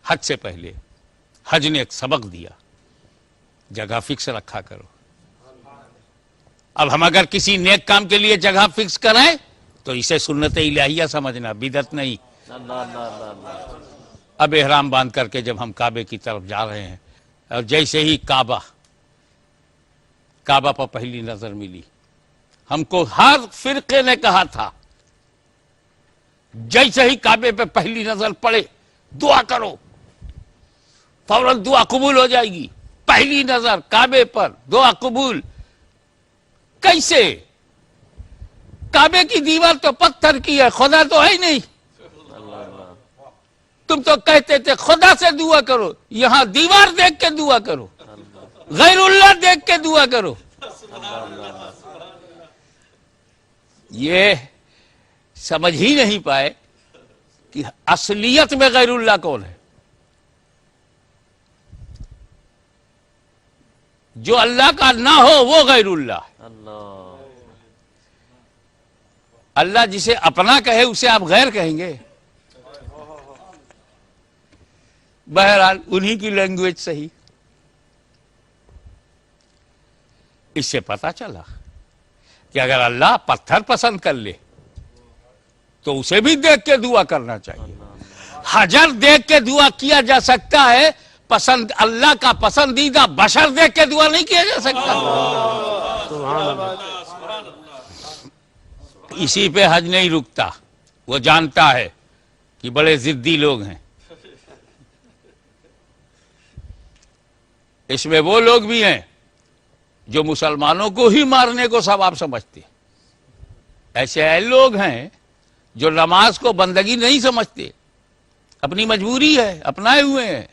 حج سے پہلے حج نے ایک سبق دیا، جگہ فکس رکھا کرو۔ اب ہم اگر کسی نیک کام کے لیے جگہ فکس کریں تو اسے سنت الہیہ سمجھنا، بدعت نہیں۔ اب احرام باندھ کر کے جب ہم کعبے کی طرف جا رہے ہیں اور جیسے ہی کعبہ پر پہلی نظر ملی، ہم کو ہر فرقے نے کہا تھا جیسے ہی کعبے پہ پہلی نظر پڑے دعا کرو، فوراً دعا قبول ہو جائے گی۔ پہلی نظر کعبے پر دعا قبول کیسے؟ کعبے کی دیوار تو پتھر کی ہے، خدا تو ہے ہی نہیں۔ تم تو کہتے تھے خدا سے دعا کرو، یہاں دیوار دیکھ کے دعا کرو، غیر اللہ دیکھ کے دعا کرو۔ یہ سمجھ ہی نہیں پائے کہ اصلیت میں غیر اللہ کون ہے۔ جو اللہ کا نہ ہو وہ غیر اللہ ہے۔ اللہ جسے اپنا کہے اسے آپ غیر کہیں گے؟ بہرحال انہی کی لینگویج صحیح۔ اس سے پتا چلا کہ اگر اللہ پتھر پسند کر لے تو اسے بھی دیکھ کے دعا کرنا چاہیے۔ حجر دیکھ کے دعا کیا جا سکتا ہے، پسند اللہ کا پسندیدہ بشر دیکھ کے دعا نہیں کیا جا سکتا۔ اسی پہ حج نہیں رکتا، وہ جانتا ہے کہ بڑے ضدی لوگ ہیں۔ اس میں وہ لوگ بھی ہیں جو مسلمانوں کو ہی مارنے کو ثواب سمجھتے، ایسے لوگ ہیں جو نماز کو بندگی نہیں سمجھتے، اپنی مجبوری ہے، اپنائے ہوئے ہیں۔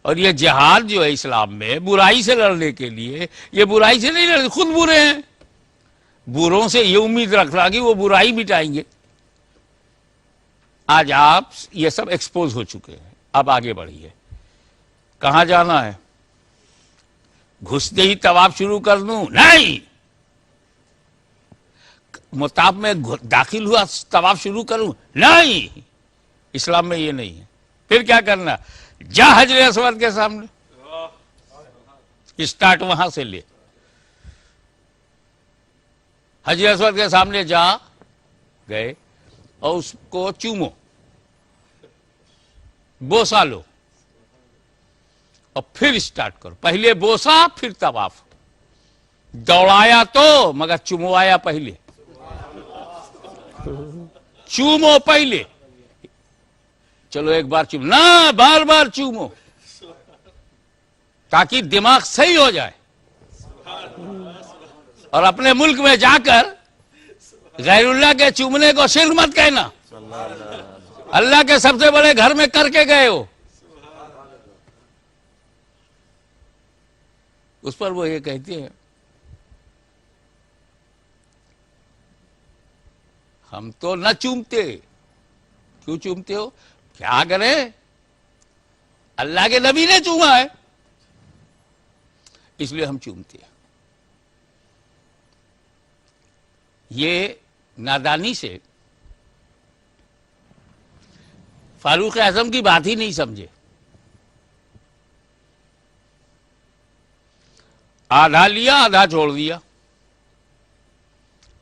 اور یہ جہاد جو ہے اسلام میں برائی سے لڑنے کے لیے، یہ برائی سے نہیں لڑتے، خود برے ہیں۔ بروں سے یہ امید رکھنا کہ وہ برائی مٹائیں گے۔ آج آپ یہ سب ایکسپوز ہو چکے ہیں، اب آگے بڑھیے۔ کہاں جانا ہے؟ گھستے ہی طواف شروع کر دوں؟ نہیں۔ مطاف میں داخل ہوا طواف شروع کروں؟ نہیں، اسلام میں یہ نہیں ہے۔ پھر کیا کرنا؟ جا حجر اسود کے سامنے، اسٹارٹ وہاں سے لے۔ حجر اسود کے سامنے جا گئے اور اس کو چومو، بوسا لو، اور پھر اسٹارٹ کرو۔ پہلے بوسا پھر طواف، دوڑایا تو مگر چموایا پہلے، چومو پہلے۔ چلو ایک بار چوم، نہ بار بار چومو تاکہ دماغ صحیح ہو جائے۔ اور اپنے ملک میں جا کر غیر اللہ کے چومنے کو شرک مت کہنا، اللہ کے سب سے بڑے گھر میں کر کے گئے ہو۔ اس پر وہ یہ کہتے ہیں ہم تو نہ چومتے۔ کیوں چومتے ہو؟ کیا کریں، اللہ کے نبی نے چوما ہے اس لیے ہم چومتے ہیں۔ یہ نادانی سے فاروق اعظم کی بات ہی نہیں سمجھے۔ آدھا لیا آدھا چھوڑ دیا،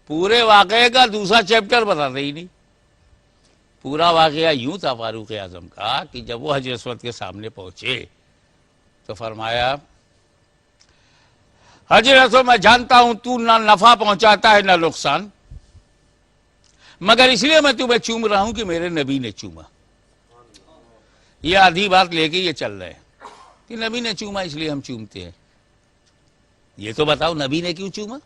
پورے واقعے کا دوسرا چیپٹر بتاتے ہی نہیں۔ پورا واقعہ یوں تھا فاروق اعظم کا کہ جب وہ حجر اسود کے سامنے پہنچے تو فرمایا حجر اسود میں جانتا ہوں تو نہ نفع پہنچاتا ہے نہ نقصان، مگر اس لیے میں تمہیں چوم رہا ہوں کہ میرے نبی نے چوما۔ یہ آدھی بات لے کے یہ چل رہے ہیں کہ نبی نے چوما اس لیے ہم چومتے ہیں۔ یہ تو بتاؤ نبی نے کیوں چوما؟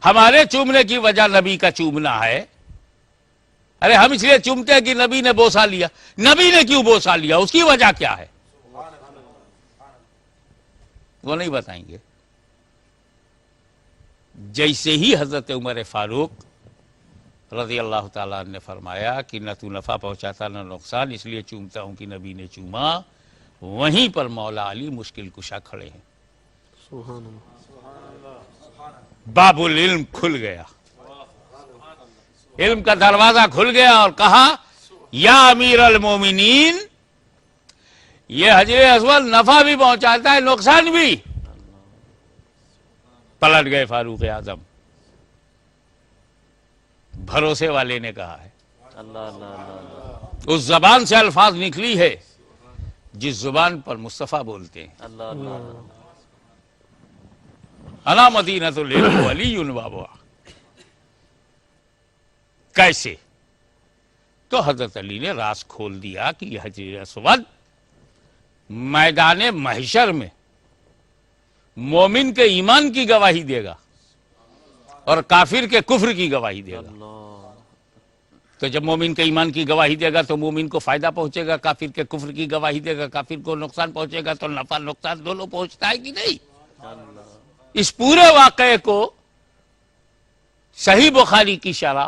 ہمارے چومنے کی وجہ نبی کا چومنا ہے۔ ارے ہم اس لیے چومتے ہیں کہ نبی نے بوسا لیا۔ نبی نے کیوں بوسا لیا، اس کی وجہ کیا ہے؟ وہ نہیں بتائیں گے۔ جیسے ہی حضرت عمر فاروق رضی اللہ تعالیٰ نے فرمایا کہ نہ تو نفع پہنچاتا نہ نقصان، اس لیے چومتا ہوں کہ نبی نے چوما، وہیں پر مولا علی مشکل کشا کھڑے ہیں۔ سبحان اللہ۔ باب العلم کھل گیا، علم کا دروازہ کھل گیا اور کہا یا امیر المومنین، یہ حجر اسود نفع بھی پہنچاتا ہے نقصان بھی. پلٹ گئے فاروق اعظم. بھروسے والے نے کہا ہے. اللہ اللہ اللہ اس زبان سے الفاظ نکلی ہے جس زبان پر مصطفیٰ بولتے ہیں. اللہ اللہ انا مدینۃ العلم ولی بابا. کیسے؟ تو حضرت علی نے راز کھول دیا کہ یہ حجر اسود میدان محشر میں مومن کے ایمان کی گواہی دے گا اور کافر کے کفر کی گواہی دے گا. اللہ تو جب مومن کے ایمان کی گواہی دے گا تو مومن کو فائدہ پہنچے گا، کافر کے کفر کی گواہی دے گا کافر کو نقصان پہنچے گا. تو نفع نقصان دونوں پہنچتا ہے کہ نہیں؟ اللہ اس پورے واقعے کو صحیح بخاری کی شرح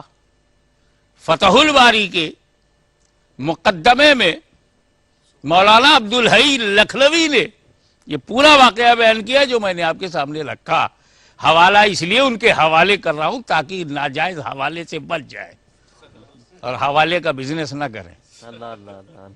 فتح الباری کے مقدمے میں مولانا عبدالحی لکھنوی نے یہ پورا واقعہ بیان کیا جو میں نے آپ کے سامنے رکھا. حوالہ اس لیے ان کے حوالے کر رہا ہوں تاکہ ناجائز حوالے سے بچ جائے اور حوالے کا بزنس نہ کریں. اللہ اللہ اللہ